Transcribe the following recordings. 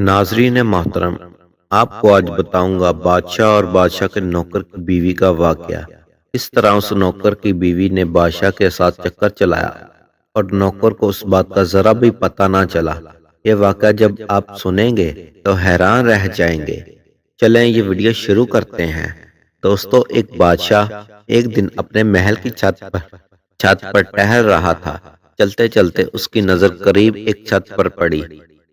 ناظرین محترم، آپ کو آج بتاؤں گا بادشاہ اور بادشاہ کے نوکر کی بیوی کا واقعہ۔ اس طرح اس نوکر کی بیوی نے بادشاہ کے ساتھ چکر چلایا اور نوکر کو اس بات کا ذرا بھی پتہ نہ چلا۔ یہ واقعہ جب آپ سنیں گے تو حیران رہ جائیں گے۔ چلیں یہ ویڈیو شروع کرتے ہیں۔ دوستو، ایک بادشاہ ایک دن اپنے محل کی چھت پر ٹہل رہا تھا۔ چلتے چلتے اس کی نظر قریب ایک چھت پر پڑی۔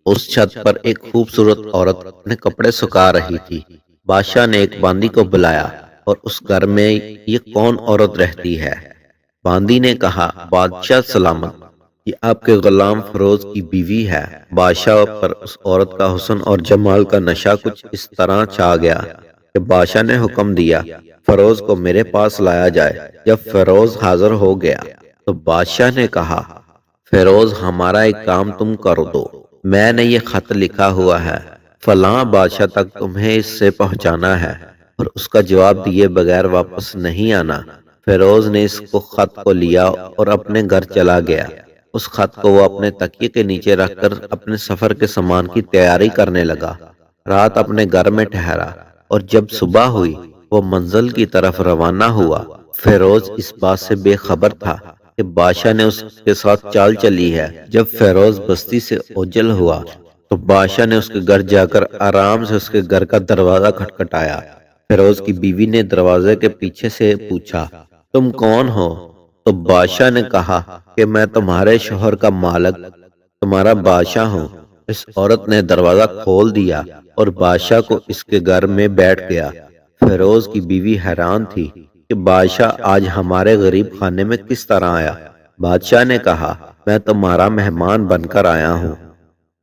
اس چھت پر ایک خوبصورت عورت اپنے کپڑے سکھا رہی تھی۔ بادشاہ نے ایک باندی کو بلایا اور اس گھر میں یہ کون عورت رہتی ہے؟ باندی نے کہا، بادشاہ سلامت، یہ آپ کے غلام فیروز کی بیوی ہے۔ بادشاہ پر اس عورت کا حسن اور جمال کا نشہ کچھ اس طرح چھا گیا کہ بادشاہ نے حکم دیا، فیروز کو میرے پاس لایا جائے۔ جب فیروز حاضر ہو گیا تو بادشاہ نے کہا، فیروز، ہمارا ایک کام تم کر دو۔ میں نے یہ خط لکھا ہوا ہے، فلاں بادشاہ تک تمہیں اس سے پہنچانا ہے اور اس کا جواب دیے بغیر واپس نہیں آنا۔ فیروز نے اس خط کو لیا اور اپنے گھر چلا گیا۔ اس خط کو وہ اپنے تکیے کے نیچے رکھ کر اپنے سفر کے سامان کی تیاری کرنے لگا۔ رات اپنے گھر میں ٹھہرا اور جب صبح ہوئی وہ منزل کی طرف روانہ ہوا۔ فیروز اس بات سے بے خبر تھا کہ بادشاہ نے اس کے ساتھ چال چلی ہے۔ جب فیروز بستی سے اوجل ہوا تو بادشاہ نے اس کے گھر جا کر آرام سے اس کے گھر کا دروازہ کھٹکھٹایا۔ فیروز کی بیوی نے دروازے کے پیچھے سے پوچھا، تم کون ہو؟ تو بادشاہ نے کہا کہ میں تمہارے شوہر کا مالک، تمہارا بادشاہ ہوں۔ اس عورت نے دروازہ کھول دیا اور بادشاہ کو اس کے گھر میں بیٹھ گیا۔ فیروز کی بیوی حیران تھی کہ بادشاہ آج ہمارے غریب خانے میں کس طرح آیا۔ بادشاہ نے کہا، میں تمہارا مہمان بن کر آیا ہوں۔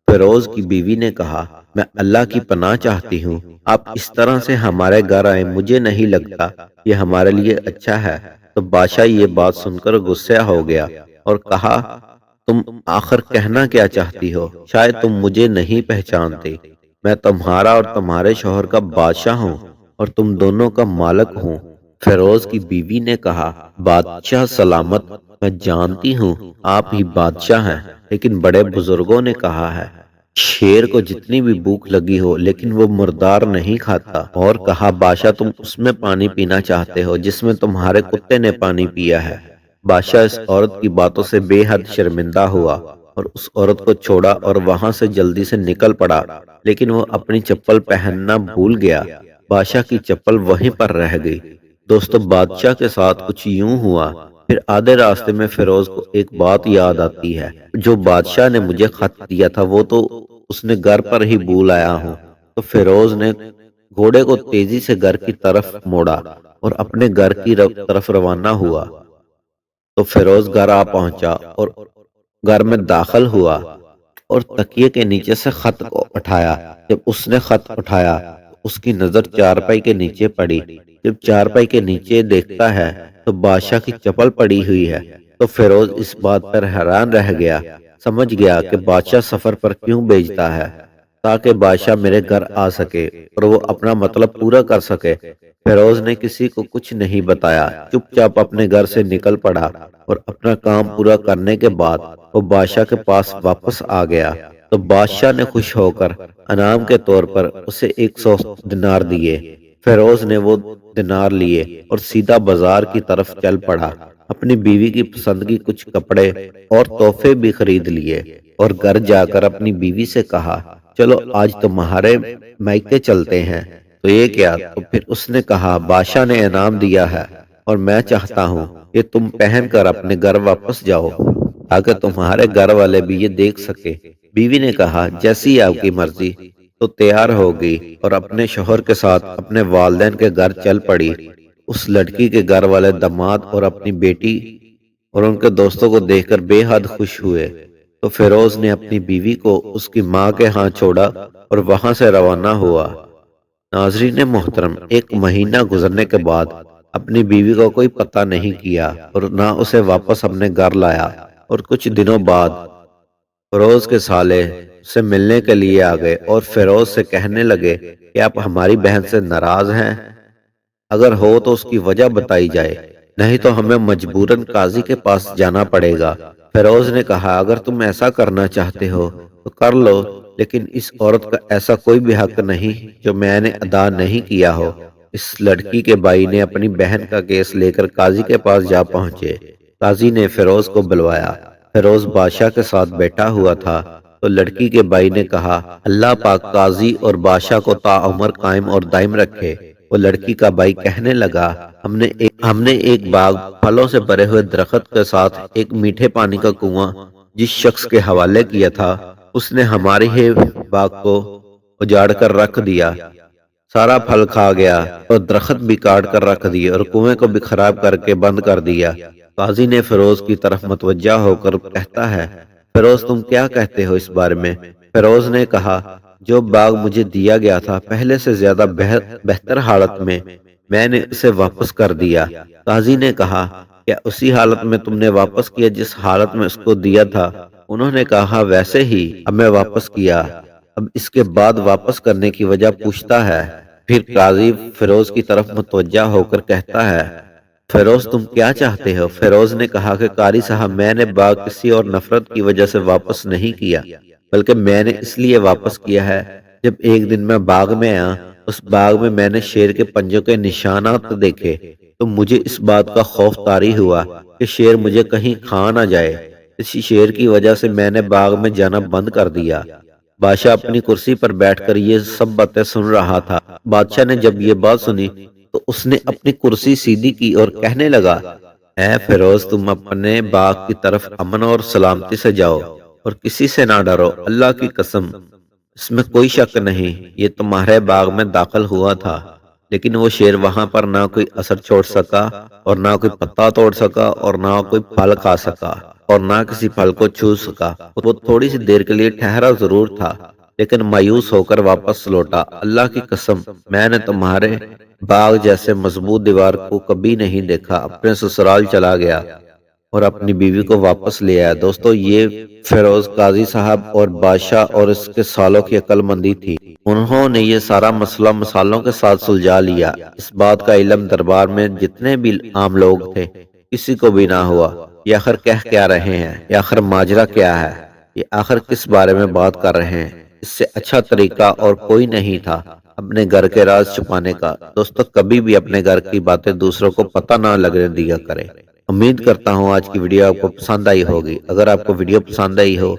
فیروز کی بیوی نے کہا، میں اللہ کی پناہ چاہتی ہوں، آپ اس طرح سے ہمارے گھر آئے، مجھے نہیں لگتا یہ ہمارے لیے اچھا ہے۔ تو بادشاہ یہ بات سن کر غصہ ہو گیا اور کہا، تم آخر کہنا کیا چاہتی ہو؟ شاید تم مجھے نہیں پہچانتے۔ میں تمہارا اور تمہارے شوہر کا بادشاہ ہوں اور تم دونوں کا مالک ہوں۔ فیروز کی بیوی نے کہا، بادشاہ سلامت، میں جانتی ہوں آپ ہی بادشاہ ہیں، لیکن بڑے بزرگوں نے کہا ہے، شیر کو جتنی بھی بھوک لگی ہو لیکن وہ مردار نہیں کھاتا۔ اور کہا، بادشاہ تم اس میں پانی پینا چاہتے ہو جس میں تمہارے کتے نے پانی پیا ہے۔ بادشاہ اس عورت کی باتوں سے بے حد شرمندہ ہوا اور اس عورت کو چھوڑا اور وہاں سے جلدی سے نکل پڑا، لیکن وہ اپنی چپل پہننا بھول گیا۔ بادشاہ کی چپل وہیں پر رہ گئی۔ دوستو، بادشاہ کے ساتھ کچھ یوں ہوا۔ پھر آدھے راستے میں فیروز کو ایک بات یاد آتی ہے، جو بادشاہ نے مجھے خط دیا تھا وہ تو اس نے گھر پر ہی بھول آیا ہوں۔ تو فیروز نے گھوڑے کو تیزی سے گھر کی طرف موڑا اور اپنے گھر کی طرف روانہ ہوا۔ تو فیروز گھر آ پہنچا اور گھر میں داخل ہوا اور تکیے کے نیچے سے خط کو اٹھایا۔ جب اس نے خط اٹھایا اس کی نظر چارپائی کے نیچے پڑی۔ جب چارپائی کے نیچے دیکھتا ہے تو بادشاہ کی چپل پڑی ہوئی ہے۔ تو فیروز اس بات پر حیران رہ گیا، سمجھ گیا کہ بادشاہ سفر پر کیوں بھیجتا ہے، تاکہ بادشاہ میرے گھر آ سکے اور وہ اپنا مطلب پورا کر سکے۔ فیروز نے کسی کو کچھ نہیں بتایا، چپ چاپ اپنے گھر سے نکل پڑا اور اپنا کام پورا کرنے کے بعد وہ بادشاہ کے پاس واپس آ گیا۔ تو بادشاہ نے خوش ہو کر انعام کے طور پر اسے 100 دینار دیے۔ فیروز نے وہ دینار لیے اور سیدھا بازار کی طرف چل پڑا۔ اپنی بیوی کی پسند کی کچھ کپڑے اور تحفے بھی خرید لیے اور گھر جا کر اپنی بیوی سے کہا، چلو آج تمہارے میکے چلتے ہیں۔ تو یہ کیا؟ تو پھر اس نے کہا، بادشاہ نے انعام دیا ہے اور میں چاہتا ہوں کہ تم پہن کر اپنے گھر واپس جاؤ تاکہ تمہارے گھر والے بھی یہ دیکھ سکے۔ بیوی نے کہا، جیسی آپ کی مرضی۔ تو تیار ہو گئی اور اپنے شوہر کے ساتھ اپنے والدین کے گھر چل پڑی۔ اس لڑکی کے گھر والے داماد اور اپنی بیٹی اور ان کے دوستوں کو دیکھ کر بے حد خوش ہوئے۔ تو فیروز نے اپنی بیوی کو اس کی ماں کے ہاں چھوڑا اور وہاں سے روانہ ہوا۔ ناظرین محترم، ایک مہینہ گزرنے کے بعد اپنی بیوی کو کوئی پتہ نہیں کیا اور نہ اسے واپس اپنے گھر لایا، اور کچھ دنوں بعد فیروز کے سالے سے ملنے کے لیے آ گئے اور فیروز سے کہنے لگے کہ آپ ہماری بہن سے ناراض ہیں؟ اگر ہو تو اس کی وجہ بتائی جائے، نہیں تو ہمیں مجبوراً قاضی کے پاس جانا پڑے گا۔ فیروز نے کہا، اگر تم ایسا کرنا چاہتے ہو تو کر لو، لیکن اس عورت کا ایسا کوئی بھی حق نہیں جو میں نے ادا نہیں کیا ہو۔ اس لڑکی کے بھائی نے اپنی بہن کا کیس لے کر قاضی کے پاس جا پہنچے۔ قاضی نے فیروز کو بلوایا۔ فیروز بادشاہ کے ساتھ بیٹھا ہوا تھا تو لڑکی کے بھائی نے کہا، اللہ پاک قاضی اور بادشاہ کو تا عمر قائم اور دائم رکھے۔ وہ لڑکی کا بھائی کہنے لگا، ہم نے ایک باغ پھلوں سے بھرے ہوئے درخت کے ساتھ ایک میٹھے پانی کا کنواں جس شخص کے حوالے کیا تھا، اس نے ہمارے ہی باغ کو اجاڑ کر رکھ دیا، سارا پھل کھا گیا اور درخت بھی کاٹ کر رکھ دیے اور کنویں کو بھی خراب کر کے بند کر دیا۔ قاضی نے فیروز کی طرف متوجہ ہو کر کہتا ہے، فیروز تم کیا کہتے ہو اس بارے میں؟ فیروز نے کہا، جو باغ مجھے دیا گیا تھا پہلے سے زیادہ بہتر حالت میں نے اسے واپس کر دیا۔ قاضی نے کہا، کیا اسی حالت میں تم نے واپس کیا جس حالت میں اس کو دیا تھا؟ انہوں نے کہا، ویسے ہی اب میں واپس کیا۔ اب اس کے بعد واپس کرنے کی وجہ پوچھتا ہے۔ پھر قاضی فیروز کی طرف متوجہ ہو کر کہتا ہے، فیروز تم کیا چاہتے ہو؟ فیروز نے کہا کہ قاری صاحب میں نے باغ کسی اور نفرت کی وجہ سے واپس نہیں کیا، بلکہ میں نے اس لیے واپس کیا ہے، جب ایک دن میں باغ میں آیا، اس باغ میں نے شیر کے پنجوں کے نشانات دیکھے تو مجھے اس بات کا خوف طاری ہوا کہ شیر مجھے کہیں کھا نہ جائے۔ اسی شیر کی وجہ سے میں نے باغ میں جانا بند کر دیا۔ بادشاہ اپنی کرسی پر بیٹھ کر یہ سب باتیں سن رہا تھا۔ بادشاہ نے جب یہ بات سنی تو اس نے اپنی کرسی سیدھی کی اور کہنے لگا، اے فیروز تم اپنے باغ کی طرف امن اور سلامتی سے جاؤ اور کسی سے نہ ڈرو۔ اللہ کی قسم اس میں کوئی شک نہیں، یہ تمہارے باغ میں داخل ہوا تھا، لیکن وہ شیر وہاں پر نہ کوئی اثر چھوڑ سکا اور نہ کوئی پتا توڑ سکا اور نہ کوئی پھل کھا سکا اور نہ کسی پھل کو چھو سکا۔ وہ تھوڑی سی دیر کے لیے ٹھہرا ضرور تھا لیکن مایوس ہو کر واپس لوٹا۔ اللہ کی قسم میں نے تمہارے باغ جیسے مضبوط دیوار کو کبھی نہیں دیکھا۔ اپنے سسرال چلا گیا اور اپنی بیوی کو واپس لے آیا۔ دوستو یہ فیروز قاضی صاحب اور بادشاہ اور اس کے سالوں کی عقل مندی تھی۔ انہوں نے یہ سارا مسئلہ مثالوں کے ساتھ سلجھا لیا۔ اس بات کا علم دربار میں جتنے بھی عام لوگ تھے کسی کو بھی نہ ہوا۔ یہ آخر کہہ کیا رہے ہیں؟ یہ آخر ماجرا کیا ہے؟ یہ آخر کس بارے میں بات کر رہے ہیں؟ اس سے اچھا طریقہ اور کوئی نہیں تھا اپنے گھر کے راز چھپانے کا۔ دوستو کبھی بھی اپنے گھر کی باتیں دوسروں کو پتہ نہ لگنے دیا کریں۔ امید کرتا ہوں آج کی ویڈیو آپ کو پسند آئی ہوگی۔ اگر آپ کو ویڈیو پسند آئی ہو